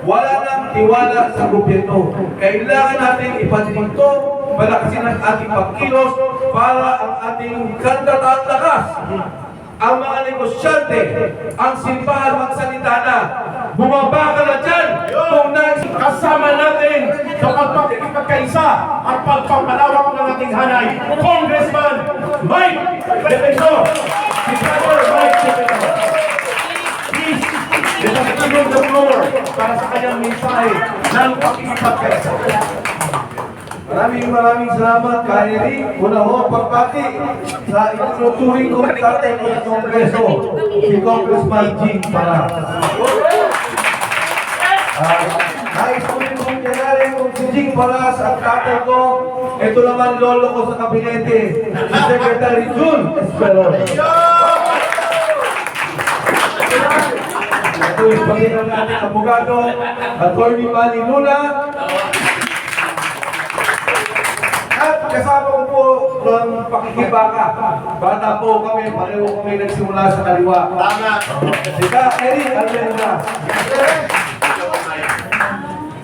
wala nang tiwala sa gobyerno. Kailangan natin ipatinto, malakasin ang ating pagkilos para ang ating kandataan lakas. Ang mga negosyante, ang simbahan magsalita na, bumaba ka na dyan kung kasama natin sa pagpapagkaisa at pagpapalawak ng ating hanay. Congressman Mike Defensor! Si Brother Mike Defensor! Please, let's the floor para sa kanyang mensahe ng pagpapagkaisa. Maraming salamat, Kyrie. Una ho, pagpati sa ituturing kong tatay ng Kongreso, si Congressman Jing Para. Nais ko rin kong kinarin kung si Jing Para sa tatay ko, ito naman lolo ko sa kabinete, si Secretary Jun Esperon. Ito yung pagkakang natin abogado, Atty. Manny Luna. At kasama ko po ng pakikibaka. Bata po kami, pareho kami nagsimula sa kaliwa. Tama. Sika, Eric, Almenda.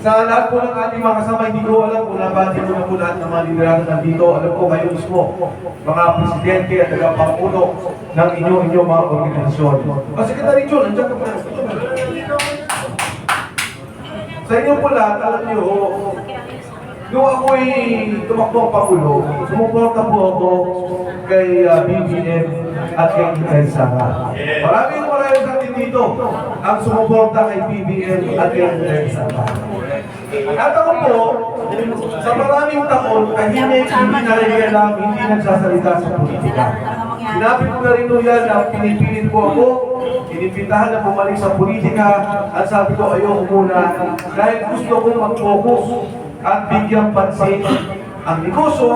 Sa lahat po ng ating mga kasama, hindi ko alam kung nabati ko na po lahat ng mga liderato nandito. Alam ko kayo mismo, mga presidente at tagapangulo ng inyong mga organisasyon. Secretary John, nandiyan ka po. Sa inyo po lahat, alam niyo, nung ako'y tumakbo ang Pangulo, sumuporta po ako kay BBM at kay Inay Sara. Maraming sa atin dito ang sumuporta kay BBM at kay Inay Sara. At ako po, sa maraming taon, tahimik, hindi narinig hindi nagsasalita sa politika. Sinabi ko na rin yan na pinipilit po ako, inibitahan na bumalik sa politika, at sabi ko ayoko muna dahil gusto kong mag-focus at bigyan pansin ang negosyo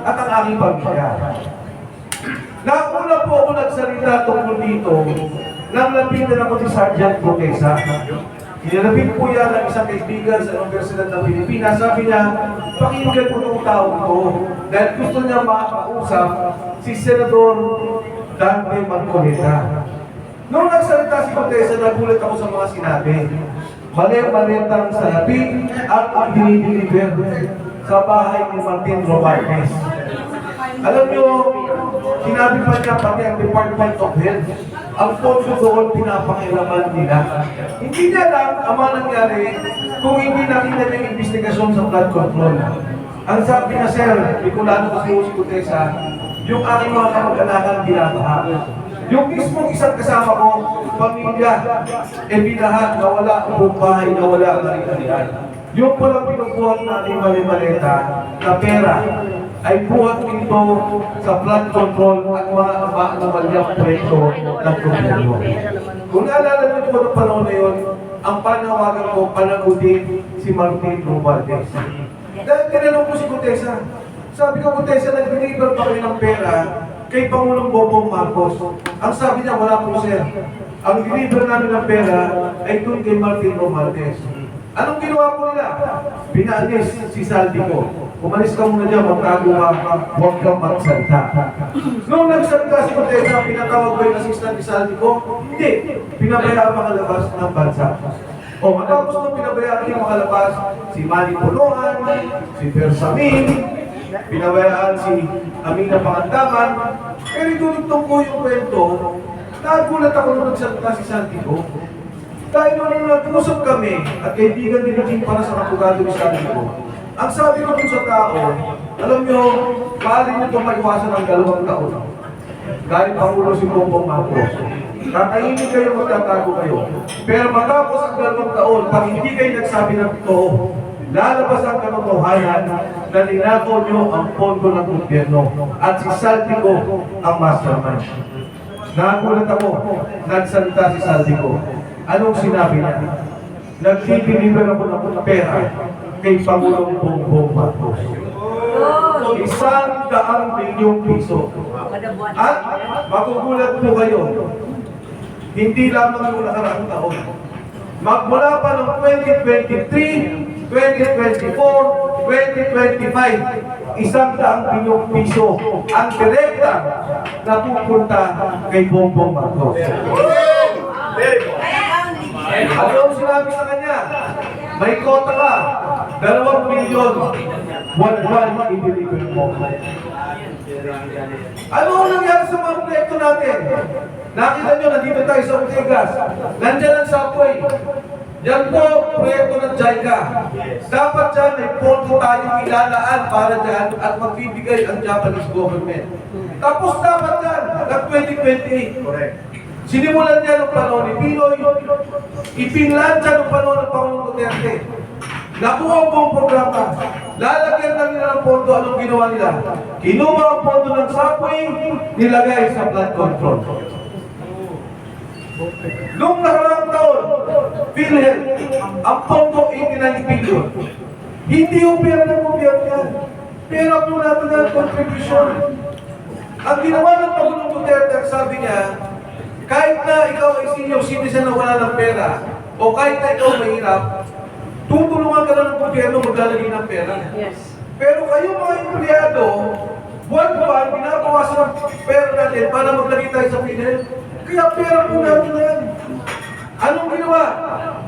at ang aking pamilya. Nauna po ako nagsalita tungkol dito nang lapitan ako si Sergeant Protesa. Inilapit po yan ng isang kaibigan sa Universidad ng Pilipinas. Sabi niya, pakinggan po ng tao ko dahil gusto niya makakausap si Senador Dante Marcoleta. Noong nagsalita si Protesa, nagulat ako sa mga sinabi. Mali-malitang salapi at ang dinideliver sa bahay ni Martin Romartes. Alam nyo, sinabi pa niya pati ang Department of Health, ang pondo doon pinapakilaman nila. Hindi niya lang ang mga nangyari kung hindi nakita ng investigasyon sa blood control. Ang sabi na, Sir, Bicolano kasi si Kutesa, yung aking mga kamag-anakan binabaha. Yung mismong isang kasama ko, pamilya, binahan na wala ang buong bahay, na wala ang ari-arian. Yung palang pinubuhat natin mali-maleta na pera ay buhat ito sa flood control at mga anomalyang proyekto ng gobyerno. Kung naalala niyo po ng panahon na yun, ang panawagan ko, panagutin si Martin Romartes. Dahil tinanong ko si Kutesa, sabi ko, Kutesa, nag-deliver pa kayo ng pera kay Pangulong Bongbong Marcos. Ang sabi niya, wala po, sir. Ang deliver namin ng pera ay doon kay Martin Romartes. Anong ginawa po nila? Pinaalis si Saldico. Umalis ka muna dyan, magtago ka, huwag kang magsalita. Noong nagsalita si Kutesa, pinatawag ko yung assistant ni Saldico? Hindi. Pinabayaan makalabas ng bansa. O matapos nung pinabayaan niya makalabas, si Manny Puluhan, si Bersamin, pinabayaan si Amina Pangandaman, pero itulugtong ko yung kwento, nagulat ako nung nagsalita si Saldico. Dahil nung nag-usap kami at kaibigan din natin para sa abogado ni Saldico, ang sabi ko dun sa tao, alam nyo, maaari nyo itong maiwasan ng 2 taon. Dahil Pangulo si Bongbong Marcos. Kakainin kayo, magtatago kayo. Pero matapos ang 2 taon, pag hindi kayo nagsabi ng totoo, lalabas ang katotohanan na ninakaw nyo ang pondo ng gobyerno at si Saldico ang mastermind. Nagulat ako, nagsalita si Saldico. Anong sinabi niya? Nag-deliver ako ng pera kay Pangulong Bongbong Marcos. 100 milyong piso. At magugulat po kayo, hindi lamang yung nakaraang taon. Magmula pa noong 2023, 2024, 2025, 100 milyong piso ang direkta na pupunta kay Bongbong Marcos. Ano ang sinabi sa kanya? may kota ka, 2 milyon, buwan-buwan i-deliver mo. Ano ang nangyari sa mga proyekto natin? Nakita nyo, nandito tayo sa Ortigas. Nandiyan ang subway. Yan po, proyekto ng JICA. Dapat dyan, may pondo tayong ilalaan para dyan at magbibigay ang Japanese government. Tapos dapat dyan, ng 2028. Correct. Sinimulan niya ng panahon ni Pinoy, ipinlansya ng panahon ng Pangulong Duterte. Nakuha ang buong programa. Lalagyan lang nila ng pondo. Anong ginawa nila? Kinuha ang pondo ng subway, nilagay sa flood control. Noong nakaraang taon, PhilHealth, ang pondo 89 billion. Hindi yung pera ng gobyerno yan. Pera po natin ang contribution. Ang ginawa ng Pangulong Duterte, sabi niya, kahit na ikaw ay senior citizen na wala ng pera, o kahit na ikaw mahirap, tutulungan ka lang ng gobyerno maglalagay ng pera. Yes. Pero kayo mga empleyado, buwan-buwan, binabawasan ng pera natin para maglagay tayo sa PhilHealth. Kaya pera po natin yan. Anong ginawa?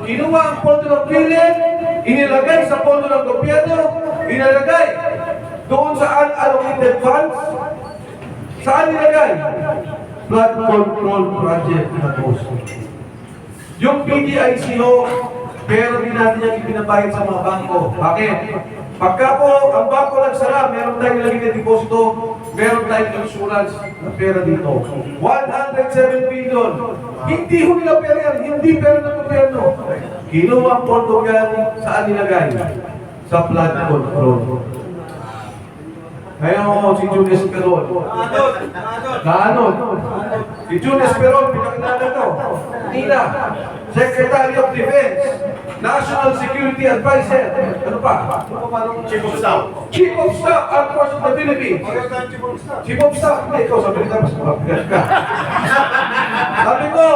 Kinuha ang pondo ng PhilHealth, inilagay sa pondo ng gobyerno, inilagay doon sa unallocated funds. Saan nilagay? Flood control project na post. Yung PDICO, pero din natin yung ipinabayad sa mga bangko. Bakit? Pagka po ang bangko nagsara, meron tayong nilagay na deposito, meron tayong insurance na pera dito. 107 billion. Hindi ho nila pera yan, hindi pera ng gobyerno. Kinuha ang pondo yan, saan nilagay? Sa flood control. Ngayon, si Julius Peron. Kaanod. Si Julius Peron, pinakilala to. Nina, Secretary of Defense, National Security Advisor. Ano pa? Chief of Staff. Chief of Staff, Armed Forces of the Philippines. Chief of Staff, hindi ikaw, sabi nila, mas mabigat ka. Sabi ko,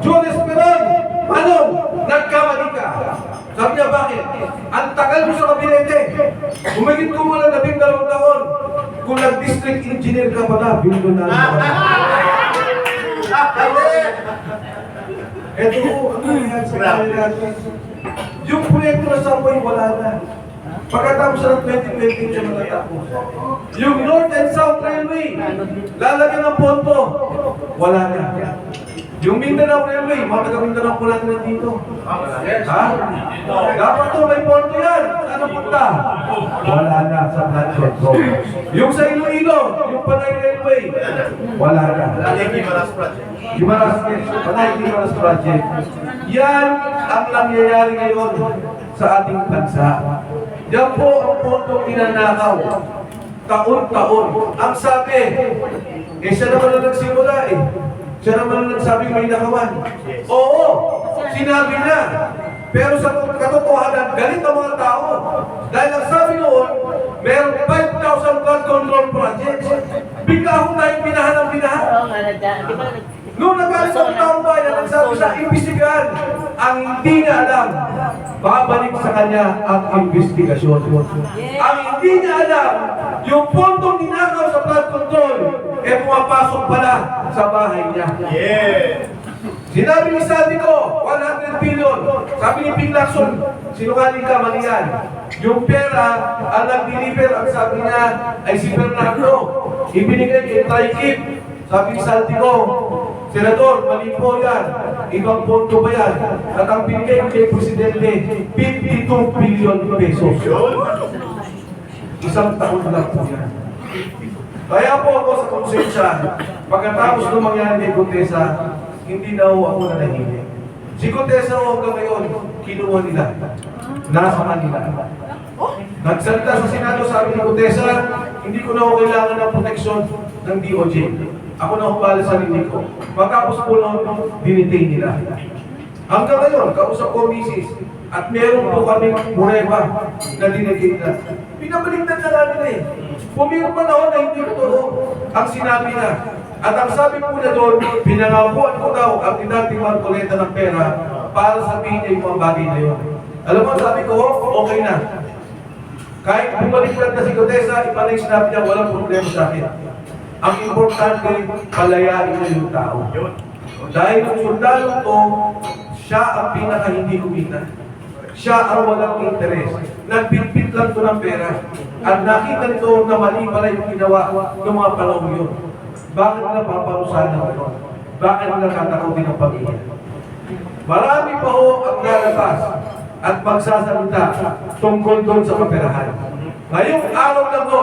Julius Peron, Manong, nagkamali ka. Sabi niya, bakit? Ang tagal mo sa kabinete. Umigit ko mula 12 taon. Kung nag-district engineer ka pa na, bilyon na naman. Ito po, ang nangyayari sa kanila natin. Yung proyekto na subway, wala na. Pagkatapos ng 2020 siya matatapos. Yung North and South Railway, lalagyan ng pondo, wala na. Yung Mindanao Railway, mga taga-Mindanao po natin nandito. Ha? Dapat to, may pondo yan. Ano punta? Wala na sa flood control. Yung sa Iloilo, yung Panay Railway, wala na. Gimaras Panay Gimaras Project. Yan ang nangyayari ngayon sa ating bansa. Yan po ang pondo inanakaw. Taon-taon. Ang sabi, siya naman na nagsimula eh. Siya naman ang nagsabing may nakawan. Oo, sinabi na. Pero sa katotohanan, galit ang mga tao. Dahil ang sabi noon, meron 5,000 flood control projects. Bigla akong tayong binahan ng binahan. Noong nagalit ang taong bayan, nagsabi sa imbestigahan, ang hindi niya alam, babalik sa kanya ang investigasyon. Ang hindi niya alam, yung pondong ninakaw sa flood control, pumapasok pala sa bahay niya. Sinabi ni Saldico, 100 billion. Sabi ni Ping Lacson, sinungaling ka, mali yan. Yung pera, ang nag-deliver, ang sabi niya, ay si Bernardo. Ibinigay kay Traikip. Sabi ni Saldico, Senador, mali po yan. Ibang pondo ba yan? At ang binigay kay Presidente, 52 billion pesos. Isang taon lang po yan. Kaya po ako sa konsensya, pagkatapos ng mangyari kay Contessa, hindi na ako nanahimik. Si Contessa hanggang ngayon, kinuha nila. Nasa kanila. Nagsalita sa Senado, sabi ni Contessa, hindi ko na ako kailangan ng proteksyon ng DOJ. Ako na humbala sa sarili ko. Pagkapos po noon, dinitain nila. Hanggang ngayon, kausap ko misis, at meron po kami mureba na dinitain na. Pinabaliktad na namin eh. Pumirma na ako na hindi totoo ang sinabi na. At ang sabi po na doon, pinangakuan ko daw ang dinating Marcoleta ng pera para sabihin niya yung mga bagay na yun. Alam mo, sabi ko, okay na. Kahit bumaliktad na si Contessa, iba na yung sinabi niya, walang problema sa akin. Ang importante, palayain mo yung tao. Dahil yung sundalo ko, siya ang pinaka hindi kumita. siya ang walang interes. Nagpitpit lang ito ng pera. At nakita nito na mali pala yung ginawa ng mga panahon yun. Bakit nila paparusahan ng ito? Bakit nila katakutin ng pamilya? Marami pa ho ang lalabas at magsasalita tungkol doon sa kaperahan. Ngayong araw na po,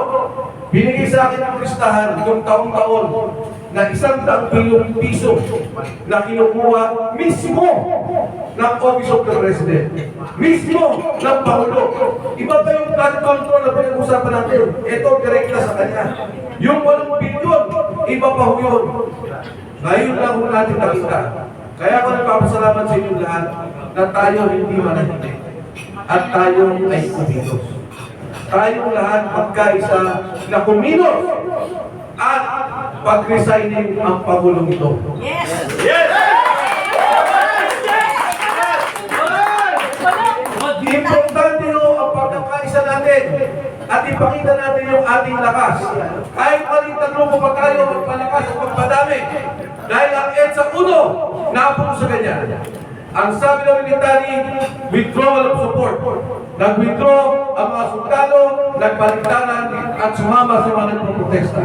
binigay sa akin ang listahan yung taong-taon na 100 bilyong piso na kinukuha mismo ng Office of the President. Mismo ng Pangulo. Iba pa yung flood control na pinag-usapan natin. Ito, direkta sa kanya. Yung 8 bilyon, iba pa ho yun. Ngayon lang ho natin nakita. Kaya ako nagpapasalamat sa inyong lahat na tayo hindi manahimik at tayo ay kumilos. Tayong lahat magkaisa na kumilos at pag-resigning ang Pangulong ito. Yes! Yes! Importante ho ang pagkakaisa natin at ipakita natin yung ating lakas. Kahit malitan mo pa tayo magpalakas at magpadami. Dahil ang EDSA 1, napuno sa ganyan. Ang sabi ng military, withdrawal of support. Nag-withdraw ang mga sundalo, nagbaliktaran at sumama sa mga nagpo-protesta.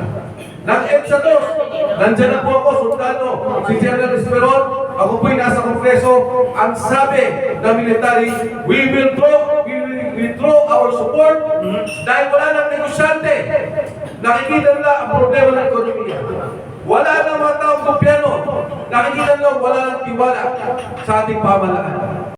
Ng EDSA 2, nandyan na po ako, sundalo, si General Esperon, ako po'y nasa Kongreso. Ang sabi ng military, we will withdraw our support dahil wala nang negosyante. Nakikita nila ang problema ng ekonomiya. Wala nang mga taong gobyerno. Nakikita nila wala nang tiwala sa ating pamahalaan.